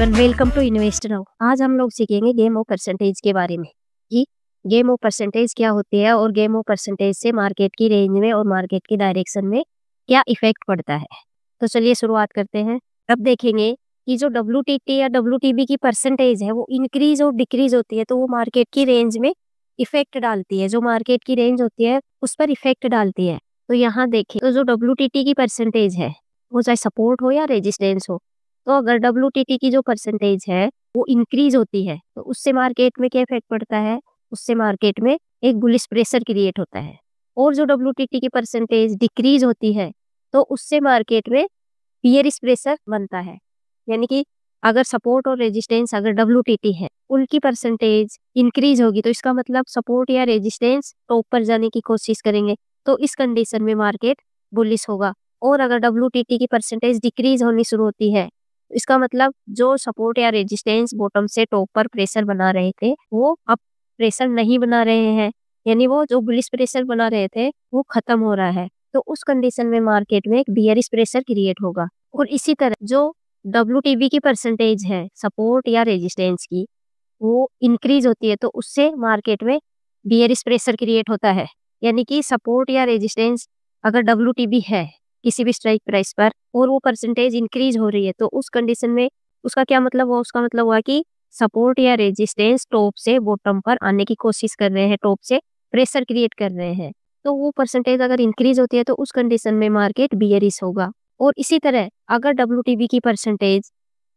Everyone, welcome to invest now. आज हम लोग सीखेंगे गेम ऑफ परसेंटेज के बारे में कि गेम ऑफ परसेंटेज क्या होती है और गेम ऑफ परसेंटेज से मार्केट की रेंज में और मार्केट की डायरेक्शन में क्या इफेक्ट पड़ता है। तो चलिए शुरुआत करते हैं। अब देखेंगे कि जो WTT या WTB की परसेंटेज है वो इंक्रीज और डिक्रीज होती है तो वो मार्केट की रेंज में इफेक्ट डालती है, जो मार्केट की रेंज होती है उस पर इफेक्ट डालती है। तो यहाँ देखें तो जो WTT की परसेंटेज है वो चाहे सपोर्ट हो या रेजिस्टेंस हो, तो अगर WTT की जो परसेंटेज है वो इंक्रीज होती है तो उससे मार्केट में क्या इफेक्ट पड़ता है, उससे मार्केट में एक बुलिश प्रेशर क्रिएट होता है। और जो WTT की परसेंटेज डिक्रीज होती है तो उससे मार्केट में बियरिश प्रेशर बनता है। यानी कि अगर सपोर्ट और रेजिस्टेंस अगर WTT है उनकी परसेंटेज इंक्रीज होगी तो इसका मतलब सपोर्ट या रेजिस्टेंस टॉप पर जाने की कोशिश करेंगे, तो इस कंडीशन में मार्केट बुलिश होगा। और अगर WTT की परसेंटेज डिक्रीज होनी शुरू होती है इसका मतलब जो सपोर्ट या रेजिस्टेंस बॉटम से टॉप पर प्रेशर बना रहे थे वो अब प्रेशर नहीं बना रहे हैं, यानी वो जो बुलिश प्रेशर बना रहे थे वो खत्म हो रहा है। तो उस कंडीशन में मार्केट में एक बियरिश प्रेशर क्रिएट होगा। और इसी तरह जो WTB की परसेंटेज है सपोर्ट या रेजिस्टेंस की वो इंक्रीज होती है तो उससे मार्केट में बियरिश प्रेशर क्रिएट होता है। यानी कि सपोर्ट या रेजिस्टेंस अगर WTB है किसी भी स्ट्राइक प्राइस पर और वो परसेंटेज इंक्रीज हो रही है तो उस कंडीशन में उसका क्या मतलब हुआ, उसका मतलब हुआ कि सपोर्ट या रेजिस्टेंस टॉप से बॉटम पर आने की कोशिश कर रहे हैं, टॉप से प्रेशर क्रिएट कर रहे हैं। तो वो परसेंटेज अगर इंक्रीज होती है तो उस कंडीशन में मार्केट बियरिश होगा। और इसी तरह अगर WTB की परसेंटेज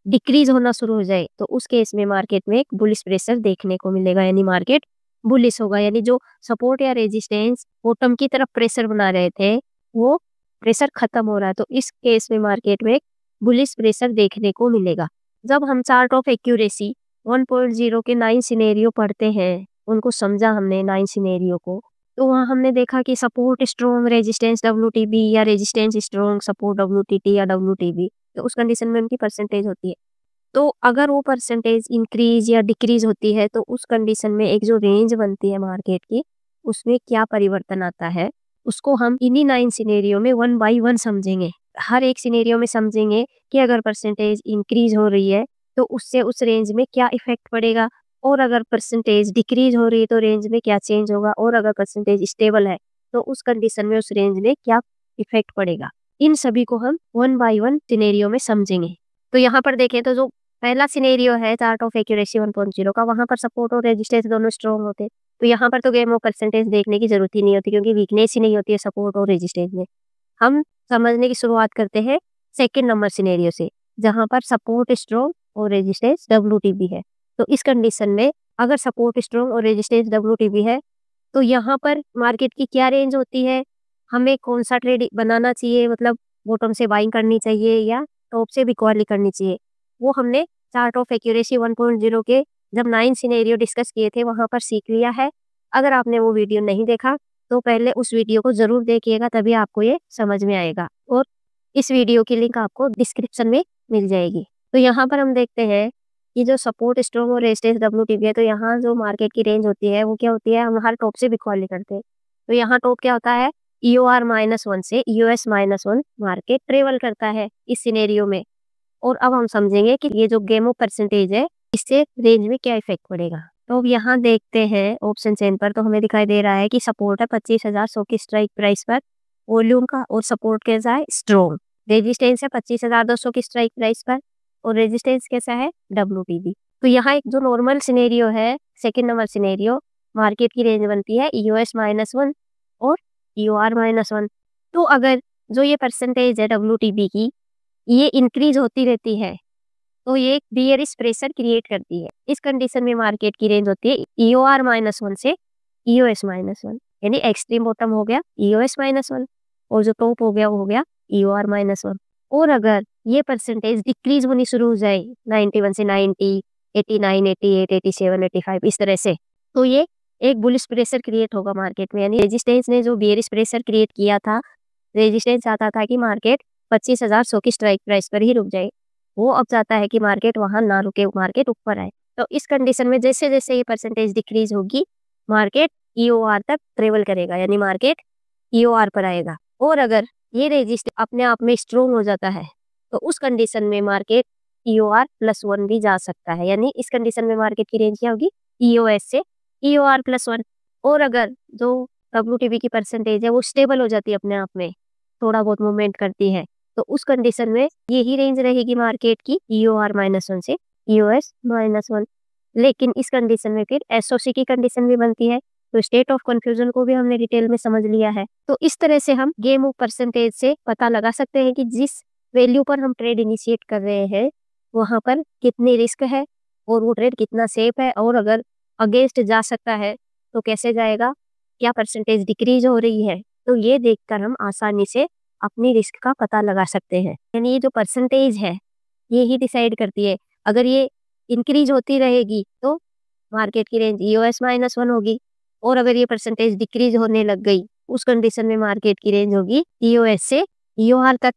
डिक्रीज होना शुरू हो जाए तो उस केस में मार्केट में एक बुलिश प्रेशर देखने को मिलेगा, यानी मार्केट बुलिश होगा। यानी जो सपोर्ट या रेजिस्टेंस बॉटम की तरफ प्रेशर बना रहे थे वो प्रेशर खत्म हो रहा है, तो इस केस में मार्केट में बुलिश प्रेशर देखने को मिलेगा। जब हम चार्ट ऑफ एक्यूरेसी 1.0 के 9 सिनेरियो पढ़ते हैं, उनको समझा हमने 9 सिनेरियो को, तो वहाँ हमने देखा कि सपोर्ट स्ट्रॉन्ग रेजिस्टेंस WTB या रेजिस्टेंस स्ट्रॉन्ग सपोर्ट WTT या WTB, तो उस कंडीशन में उनकी परसेंटेज होती है। तो अगर वो परसेंटेज इंक्रीज या डिक्रीज होती है तो उस कंडीशन में एक जो रेंज बनती है मार्केट की उसमें क्या परिवर्तन आता है उसको हम इन्हीं 9 सिनेरियो में 1 बाय 1 समझेंगे। हर एक सिनेरियो में समझेंगे कि अगर परसेंटेज इंक्रीज हो रही है तो उससे उस रेंज में क्या इफेक्ट पड़ेगा, और अगर परसेंटेज डिक्रीज हो रही है तो रेंज में क्या चेंज होगा, और अगर परसेंटेज स्टेबल है तो उस कंडीशन में उस रेंज में क्या इफेक्ट पड़ेगा। इन सभी को हम 1 बाय 1 सिनेरियो में समझेंगे। तो यहाँ पर देखें तो जो पहला सिनेरियो है चार्ट ऑफ एक्यूरेसी 1.0 का, वहां पर सपोर्ट और रेजिस्टेंस दोनों स्ट्रॉन्ग होते हैं, तो यहाँ पर तो गेम ऑफ परसेंटेज देखने की जरूरत ही नहीं होती क्योंकि वीकनेस ही नहीं होती है सपोर्ट और रेजिस्टेंस में। हम समझने की शुरुआत करते हैं सेकंड नंबर सिनेरियो से, जहां पर सपोर्ट स्ट्रॉन्ग और रेजिस्टेंस WTB है। तो इस कंडीशन में अगर सपोर्ट स्ट्रॉन्ग और रेजिस्टेंस WTB है तो यहाँ पर मार्केट की क्या रेंज होती है, हमें कौन सा ट्रेड बनाना चाहिए, मतलब बॉटम से बाइंग करनी चाहिए या टॉप से बिकॉर्ली करनी चाहिए, वो हमने चार्ट ऑफ एक्यूरेसी 1.0 के जब 9 सिनेरियो डिस्कस किए थे वहां पर सीख लिया है। अगर आपने वो वीडियो नहीं देखा तो पहले उस वीडियो को जरूर देखिएगा, तभी आपको ये समझ में आएगा। और इस वीडियो की लिंक आपको डिस्क्रिप्शन में मिल जाएगी। तो यहाँ पर हम देखते हैं कि जो सपोर्ट स्ट्रॉन्ग और रेजिस्टेंस WTB है तो यहाँ जो मार्केट की रेंज होती है वो क्या होती है, हम हर टॉप से बिकॉर्ली करते हैं। तो यहाँ टॉप क्या होता है, EOR-1 से EOS-1 मार्केट ट्रेवल करता है इस सिनेरियो में। और अब हम समझेंगे कि ये जो गेम ऑफ परसेंटेज है इससे रेंज में क्या इफेक्ट पड़ेगा। तो अब यहाँ देखते हैं ऑप्शन चेन पर, तो हमें दिखाई दे रहा है कि सपोर्ट है 25,100 की स्ट्राइक प्राइस पर वॉल्यूम का, और सपोर्ट कैसा है स्ट्रॉन्ग। रेजिस्टेंस है 25,200 की स्ट्राइक प्राइस पर और रेजिस्टेंस कैसा है WTB। तो यहाँ एक जो नॉर्मल सिनेरियो है सेकेंड नंबर सिनेरियो, मार्केट की रेंज बनती है EOS-1 और EOR-1। तो अगर जो ये परसेंटेज है WTB की ये इंक्रीज होती रहती है तो ये एक बियरिश प्रेशर क्रिएट करती है। इस कंडीशन में मार्केट की रेंज होती है EOR-1 से EOS-1, यानी एक्सट्रीम बॉटम हो गया EOS-1 और जो टॉप हो गया वो हो गया EOR-1। और अगर ये परसेंटेज डिक्रीज होनी शुरू हो जाए 91 से 90, 89, 88, 87, 85 इस तरह से, तो ये एक बुलिश प्रेशर क्रिएट होगा मार्केट में। यानी रेजिस्टेंस ने जो बियरिश प्रेशर क्रिएट किया था, रेजिस्टेंस चाहता था कि मार्केट 25,100 की स्ट्राइक प्राइस पर ही रुक जाए, वो अब चाहता है कि मार्केट वहां ना रुके, मार्केट ऊपर आए। तो इस कंडीशन में जैसे जैसे ये परसेंटेज डिक्रीज होगी मार्केट EOR तक ट्रेवल करेगा, यानी मार्केट EOR पर आएगा। और अगर ये रेजिस्टेंस अपने आप में स्ट्रॉन्ग हो जाता है तो उस कंडीशन में मार्केट EOR +1 भी जा सकता है, यानी इस कंडीशन में मार्केट की रेंज क्या होगी, EOS से EOR +1। और अगर जो WTB की परसेंटेज है वो स्टेबल हो जाती है, अपने आप में थोड़ा बहुत मूवमेंट करती है, तो उस कंडीशन में यही रेंज रहेगी मार्केट की, EOR -1 से EOS -1। लेकिन इस कंडीशन में फिर SOC की कंडीशन भी बनती है, तो स्टेट ऑफ कंफ्यूजन को भी हमने डिटेल में समझ लिया है। तो इस तरह से हम गेम ऑफ परसेंटेज से पता लगा सकते हैं कि जिस वैल्यू पर हम ट्रेड इनिशिएट कर रहे हैं वहां पर कितनी रिस्क है और वो ट्रेड कितना सेफ है, और अगर अगेंस्ट जा सकता है तो कैसे जाएगा, क्या परसेंटेज डिक्रीज हो रही है। तो ये देखकर हम आसानी से अपनी रिस्क का पता लगा सकते हैं। यानी ये जो परसेंटेज है ये ही डिसाइड करती है। अगर ये इंक्रीज होती रहेगी तो मार्केट की रेंज EOS -1 होगी, और अगर ये परसेंटेज डिक्रीज होने लग गई उस कंडीशन में मार्केट की रेंज होगी EOS से EOR तक।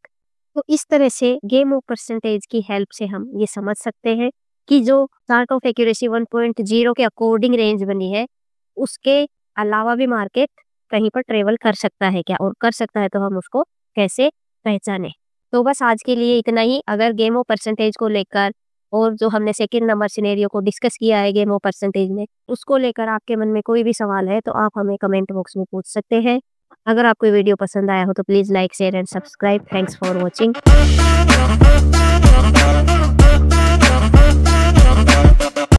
तो इस तरह से गेम ऑफ परसेंटेज की हेल्प से हम ये समझ सकते हैं कि जो चार्ट ऑफ एक्यूरेसी 1.0 के अकॉर्डिंग रेंज बनी है उसके अलावा भी मार्केट कहीं पर ट्रेवल कर सकता है क्या, और कर सकता है तो हम उसको कैसे पहचाने। तो बस आज के लिए इतना ही। अगर गेम ऑफ परसेंटेज को लेकर और जो हमने सेकंड नंबर सिनेरियो को डिस्कस किया है गेम ऑफ परसेंटेज में, उसको लेकर आपके मन में कोई भी सवाल है तो आप हमें कमेंट बॉक्स में पूछ सकते हैं। अगर आपको वीडियो पसंद आया हो तो please like, share and subscribe. Thanks for watching.